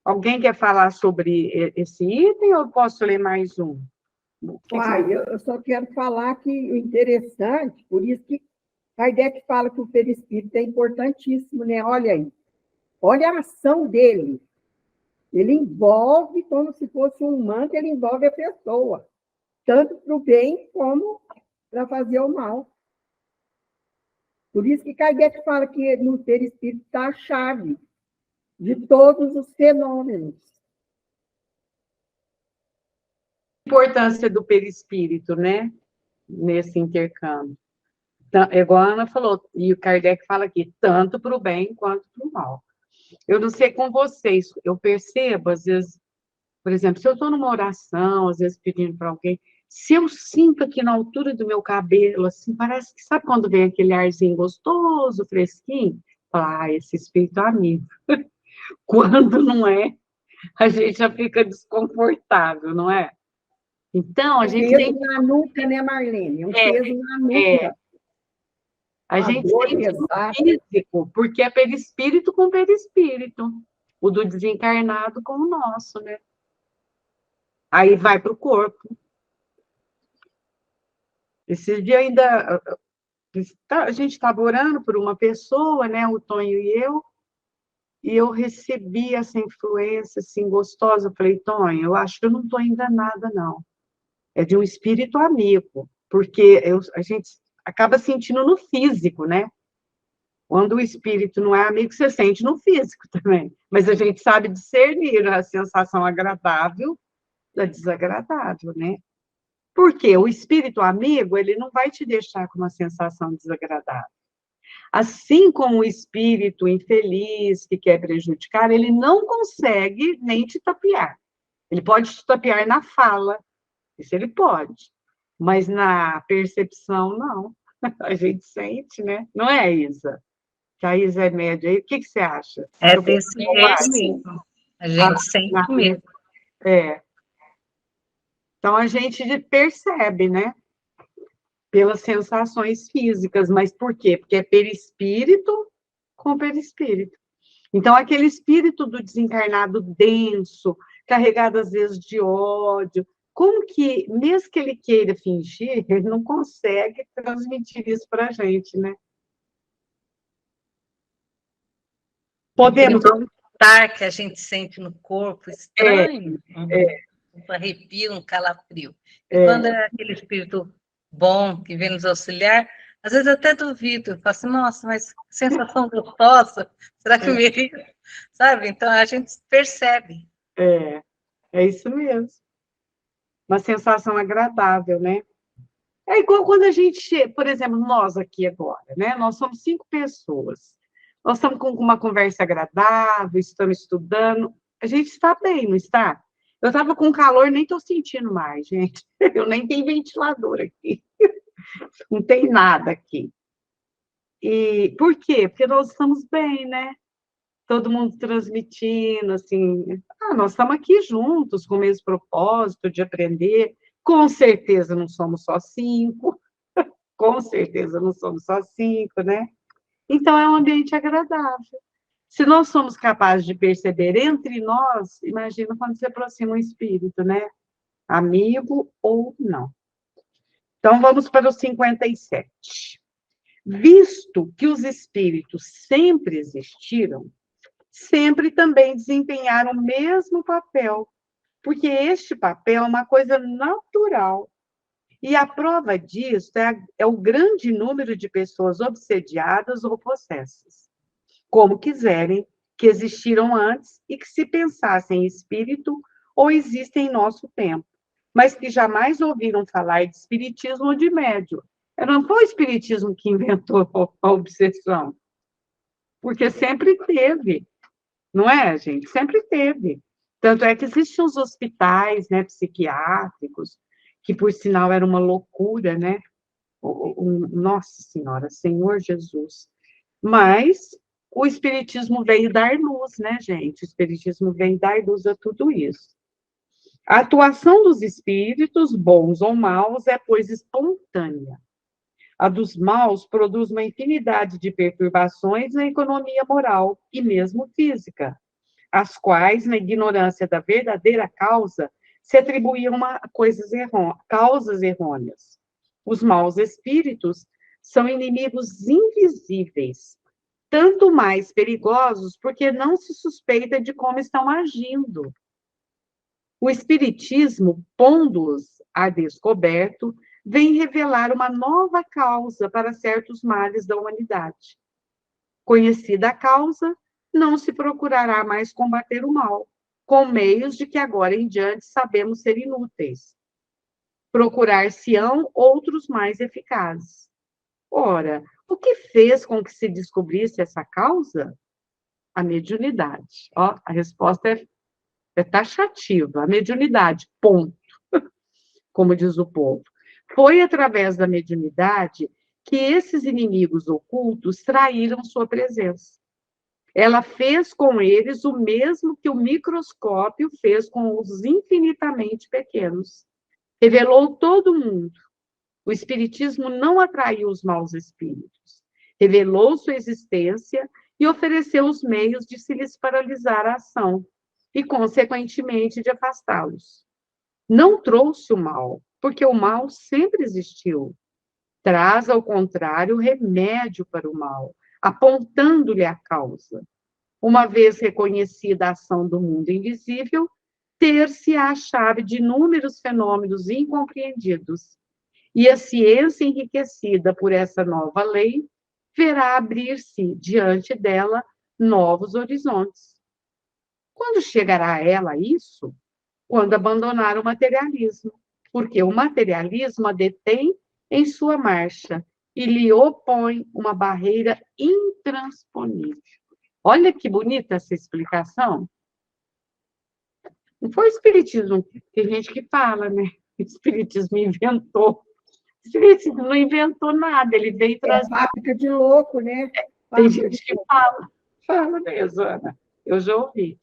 Alguém quer falar sobre esse item ou eu posso ler mais um? eu só quero falar que o interessante, por isso que Kardec fala que o perispírito é importantíssimo, né? Olha aí. Olha a ação dele. Ele envolve, como se fosse um manto, ele envolve a pessoa, tanto para o bem como para fazer o mal. Por isso que Kardec fala que no perispírito está a chave de todos os fenômenos. A importância do perispírito, né? Nesse intercâmbio. Igual a Ana falou, e o Kardec fala aqui, tanto para o bem quanto para o mal. Eu não sei com vocês, eu percebo, às vezes, por exemplo, se eu estou numa oração, às vezes pedindo para alguém, se eu sinto aqui na altura do meu cabelo, assim, parece que, sabe quando vem aquele arzinho gostoso, fresquinho? Esse espírito é amigo. Quando não é, a gente já fica desconfortável, não é? Então, a gente peso na nuca, né, Marlene? Peso na nuca. A gente tem físico, porque é perispírito com perispírito. O do desencarnado com o nosso, né? Aí vai para o corpo. Esse dia ainda... A gente estava orando por uma pessoa, né? O Tonho e eu recebi essa influência, assim, gostosa. Eu falei, Tonho, eu acho que eu não estou enganada, não. É de um espírito amigo, porque a gente acaba sentindo no físico, né? Quando o espírito não é amigo, você sente no físico também. Mas a gente sabe discernir a sensação agradável da desagradável, né? Porque o espírito amigo, ele não vai te deixar com uma sensação desagradável. Assim como o espírito infeliz, que quer prejudicar, ele não consegue nem te tapear. Ele pode te tapear na fala, isso ele pode. Mas na percepção, não. A gente sente, né? Não é, Isa? Que a Isa é média aí, o que você acha? É desse jeito mesmo. A gente sente mesmo. Então, a gente percebe, né? Pelas sensações físicas, mas por quê? Porque é perispírito com perispírito. Então, aquele espírito do desencarnado denso, carregado às vezes de ódio, como que, mesmo que ele queira fingir, ele não consegue transmitir isso para a gente, né? Podemos. Aquele que a gente sente no corpo, estranho, um arrepio, um calafrio. E quando é aquele espírito bom que vem nos auxiliar, às vezes eu até duvido, eu falo assim, nossa, mas que sensação gostosa, será que eu mereço? Sabe? Então a gente percebe. É isso mesmo. Uma sensação agradável, né? É igual quando a gente, por exemplo, nós aqui agora, né? Nós somos 5 pessoas. Nós estamos com uma conversa agradável, estamos estudando. A gente está bem, não está? Eu estava com calor, nem estou sentindo mais, gente. Eu nem tenho ventilador aqui. Não tem nada aqui. E por quê? Porque nós estamos bem, né? Todo mundo transmitindo, assim. Nós estamos aqui juntos, com o mesmo propósito de aprender. Com certeza não somos só 5. Com certeza não somos só 5, né? Então, é um ambiente agradável. Se nós somos capazes de perceber entre nós, imagina quando se aproxima um espírito, né? Amigo ou não. Então, vamos para o 57. Visto que os espíritos sempre existiram, sempre também desempenharam o mesmo papel, porque este papel é uma coisa natural. E a prova disso é o grande número de pessoas obsediadas ou possessas, como quiserem, que existiram antes e que se pensassem em espírito ou existem em nosso tempo, mas que jamais ouviram falar de espiritismo ou de médium. Não foi o espiritismo que inventou a obsessão, porque sempre teve, não é, gente? Sempre teve. Tanto é que existem os hospitais, né, psiquiátricos, que, por sinal, era uma loucura, né? Nossa Senhora, Senhor Jesus. Mas o Espiritismo veio dar luz, né, gente? O Espiritismo veio dar luz a tudo isso. A atuação dos espíritos, bons ou maus, é, pois, espontânea. A dos maus produz uma infinidade de perturbações na economia moral e mesmo física, as quais, na ignorância da verdadeira causa, se atribuíam a causas errôneas. Os maus espíritos são inimigos invisíveis, tanto mais perigosos porque não se suspeita de como estão agindo. O espiritismo, pondo-os a descoberto, vem revelar uma nova causa para certos males da humanidade. Conhecida a causa, não se procurará mais combater o mal, com meios de que agora em diante sabemos ser inúteis. Procurar-se-ão outros mais eficazes. Ora, o que fez com que se descobrisse essa causa? A mediunidade. Ó, a resposta é taxativa. A mediunidade, ponto. Como diz o povo. Foi através da mediunidade que esses inimigos ocultos traíram sua presença. Ela fez com eles o mesmo que o microscópio fez com os infinitamente pequenos. Revelou todo o mundo. O espiritismo não atraiu os maus espíritos. Revelou sua existência e ofereceu os meios de se lhes paralisar a ação e, consequentemente, de afastá-los. Não trouxe o mal, porque o mal sempre existiu. Traz, ao contrário, remédio para o mal, apontando-lhe a causa. Uma vez reconhecida a ação do mundo invisível, ter-se-á a chave de inúmeros fenômenos incompreendidos. E a ciência enriquecida por essa nova lei verá abrir-se diante dela novos horizontes. Quando chegará a ela isso? Quando abandonar o materialismo, porque o materialismo a detém em sua marcha e lhe opõe uma barreira intransponível. Olha que bonita essa explicação. Não foi o espiritismo, tem gente que fala, né? O espiritismo inventou. O espiritismo não inventou nada, ele veio trazer... É fábrica de louco, né? Tem gente que fala mesmo, Ana. Eu já ouvi.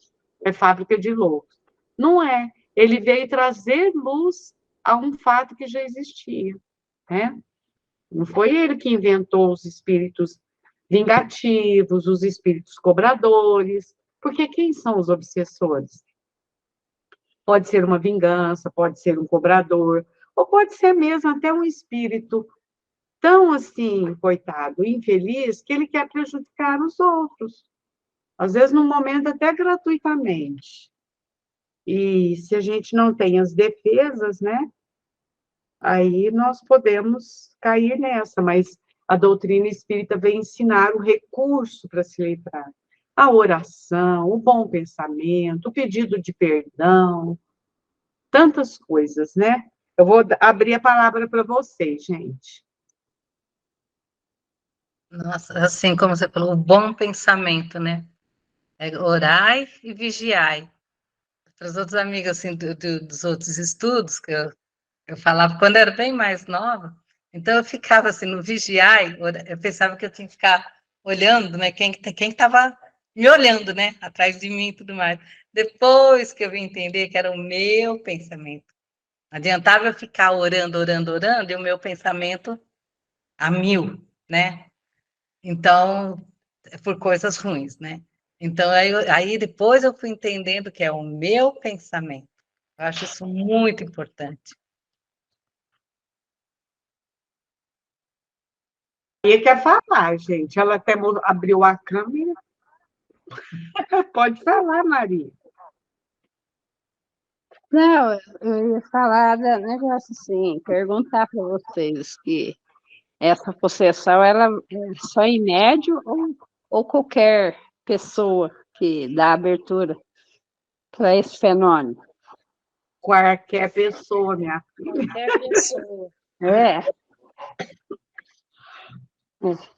É fábrica de loucos. Não é. Ele veio trazer luz a um fato que já existia, né? Não foi ele que inventou os espíritos vingativos, os espíritos cobradores, porque quem são os obsessores? Pode ser uma vingança, pode ser um cobrador, ou pode ser mesmo até um espírito tão assim, coitado, infeliz, que ele quer prejudicar os outros. Às vezes, num momento até gratuitamente. E se a gente não tem as defesas, né? Aí nós podemos cair nessa, mas a doutrina espírita vem ensinar o recurso para se livrar. A oração, o bom pensamento, o pedido de perdão, tantas coisas, né? Eu vou abrir a palavra para vocês, gente. Nossa, assim como você falou, o bom pensamento, né? É orai e vigiai. Para os outros amigos, assim, dos outros estudos, que eu falava quando eu era bem mais nova, então eu ficava assim, no vigiai, eu pensava que eu tinha que ficar olhando, né? Quem estava me olhando, né? Atrás de mim e tudo mais. Depois que eu vim entender que era o meu pensamento. Adiantava eu ficar orando, orando, orando, e o meu pensamento a mil, né? Então, por coisas ruins, né? Então, aí depois eu fui entendendo que é o meu pensamento. Eu acho isso muito importante. E quer falar, gente. Ela até abriu a câmera. Pode falar, Maria. Não, eu ia falar da negócio assim, perguntar para vocês que essa possessão, ela é só em médium ou qualquer pessoa que dá abertura para esse fenômeno? Qualquer pessoa, minha filha. Qualquer pessoa. É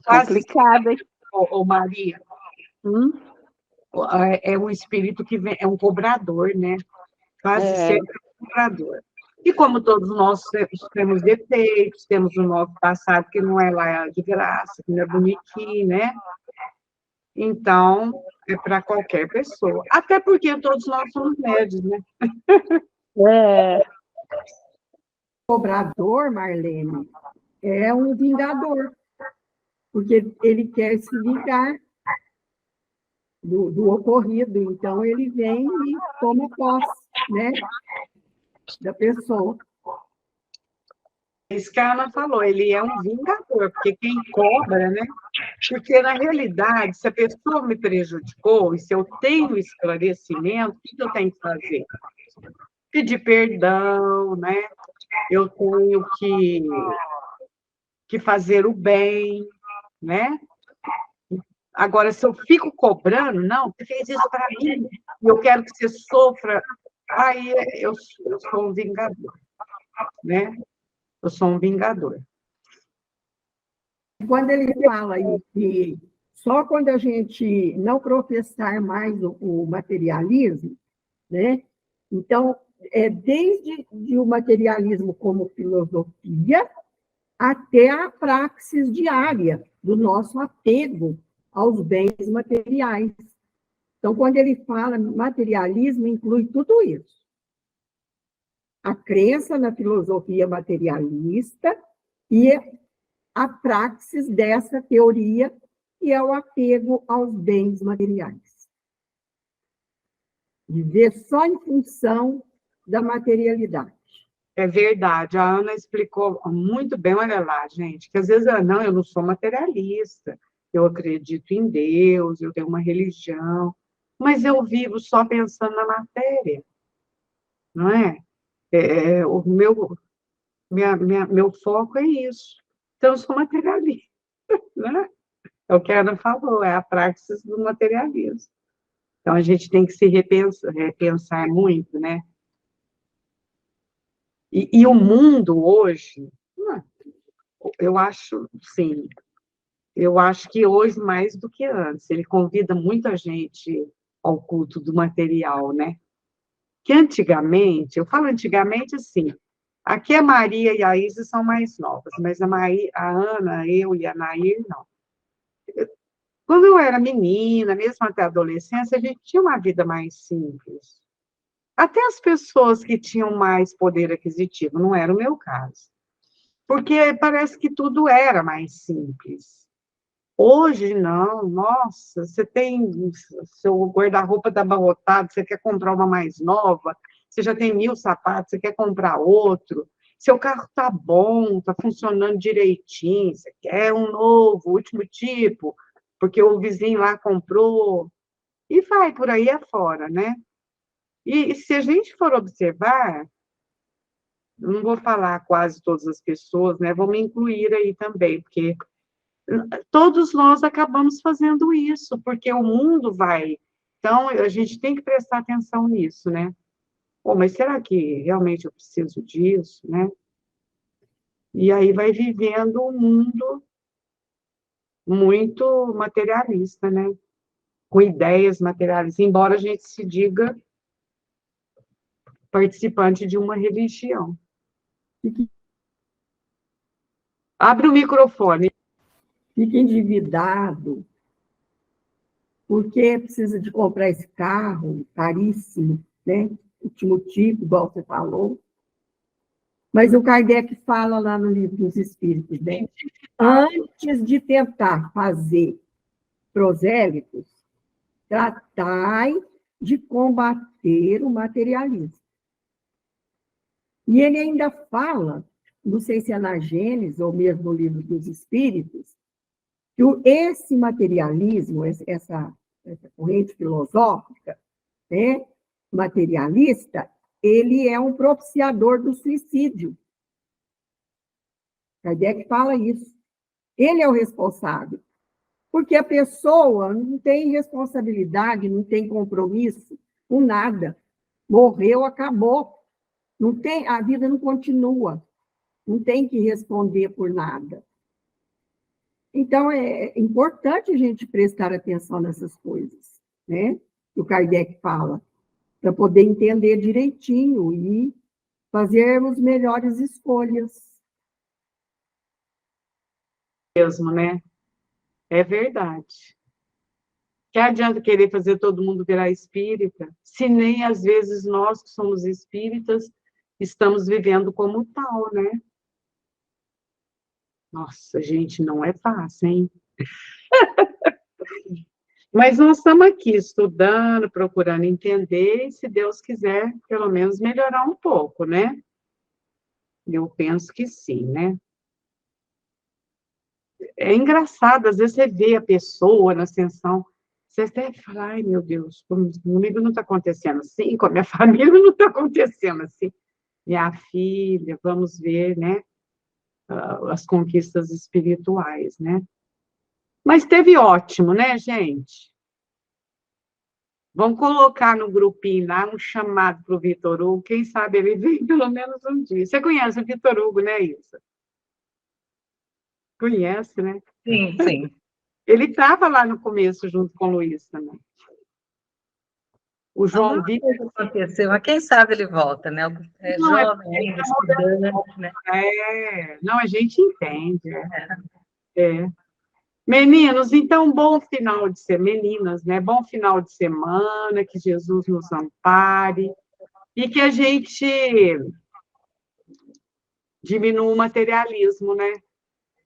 Quase complicado, hein? ô, Maria, Hum? é um espírito que vem, é um cobrador, né? Quase É, sempre é um cobrador. E como todos nós temos defeitos, temos o nosso passado que não é lá de graça, que não é bonitinho, né? Então, é para qualquer pessoa. Até porque todos nós somos médios, né? é, Cobrador, Marlene, é um vingador, porque ele quer se vingar do ocorrido, então ele vem e toma posse, né, da pessoa. Isso que a Ana falou, ele é um vingador, porque quem cobra, né? Porque, na realidade, se a pessoa me prejudicou, e se eu tenho esclarecimento, o que eu tenho que fazer? Pedir perdão, né? Eu tenho que fazer o bem, né? Agora, se eu fico cobrando, não, você fez isso para mim, e eu quero que você sofra, aí eu sou um vingador, né? Eu sou um vingador. Quando ele fala aí que só quando a gente não professar mais o materialismo, né? Então, desde o materialismo como filosofia até a praxis diária do nosso apego aos bens materiais. Então, quando ele fala materialismo, inclui tudo isso. A crença na filosofia materialista e a praxis dessa teoria, que é o apego aos bens materiais. Viver só em função da materialidade. É verdade, a Ana explicou muito bem, olha lá, gente, que às vezes, não, eu não sou materialista, eu acredito em Deus, eu tenho uma religião, mas eu vivo só pensando na matéria, não é? O meu foco é isso. Então, eu sou materialista, né? É o que a Ana falou, é a praxis do materialismo. Então, a gente tem que se repensar muito, né? E o mundo hoje, eu acho, sim, eu acho que hoje mais do que antes, ele convida muita gente ao culto do material, né? Que antigamente, eu falo antigamente assim, aqui a Maria e a Isa são mais novas, mas a Ana, eu e a Nair, não. Quando eu era menina, mesmo até a adolescência, a gente tinha uma vida mais simples. Até as pessoas que tinham mais poder aquisitivo, não era o meu caso. Porque parece que tudo era mais simples. Hoje, não, nossa, você tem, seu guarda-roupa está abarrotado, você quer comprar uma mais nova, você já tem 1000 sapatos, você quer comprar outro, seu carro está bom, está funcionando direitinho, você quer um novo, último tipo, porque o vizinho lá comprou, e vai por aí afora, né? E se a gente for observar, não vou falar quase todas as pessoas, né? Vou me incluir aí também, porque todos nós acabamos fazendo isso, porque o mundo vai. Então, a gente tem que prestar atenção nisso, né? Pô, mas será que realmente eu preciso disso, né? E aí vai vivendo um mundo muito materialista, né? Com ideias materialistas, embora a gente se diga participante de uma religião. Abre o microfone. Fica endividado, porque precisa de comprar esse carro caríssimo, né? Último tipo, igual você falou. Mas o Kardec fala lá no Livro dos Espíritos, né? Antes de tentar fazer prosélitos, tratai de combater o materialismo. E ele ainda fala, não sei se é na Gênesis ou mesmo no Livro dos Espíritos, que esse materialismo, essa corrente filosófica, né, materialista, ele é um propiciador do suicídio. Kardec fala isso. Ele é o responsável. Porque a pessoa não tem responsabilidade, não tem compromisso com nada. Morreu, acabou. Não tem, a vida não continua. Não tem que responder por nada. Então, é importante a gente prestar atenção nessas coisas, né? Que o Kardec fala, para poder entender direitinho e fazermos melhores escolhas. Mesmo, né? É verdade. Que adianta querer fazer todo mundo virar espírita, se nem às vezes nós que somos espíritas estamos vivendo como tal, né? Nossa, gente, não é fácil, hein? Mas nós estamos aqui estudando, procurando entender, e se Deus quiser, pelo menos melhorar um pouco, né? Eu penso que sim, né? É engraçado, às vezes você vê a pessoa na ascensão, você até fala, ai, meu Deus, comigo não está acontecendo assim, com a minha família não está acontecendo assim. Minha filha, vamos ver, né? As conquistas espirituais, né? Mas teve ótimo, né, gente? Vamos colocar no grupinho lá um chamado para o Vitor Hugo, quem sabe ele vem pelo menos um dia. Você conhece o Vitor Hugo, né, Isa? Conhece, né? Sim, sim. Ele estava lá no começo junto com o Luiz também. O João Vitor. Aconteceu, mas quem sabe ele volta, né? É Não, jovem ainda, estudante, né? Não, a gente entende. É. Meninos, então, bom final de semana, meninas, né? Bom final de semana, que Jesus nos ampare e que a gente diminua o materialismo, né?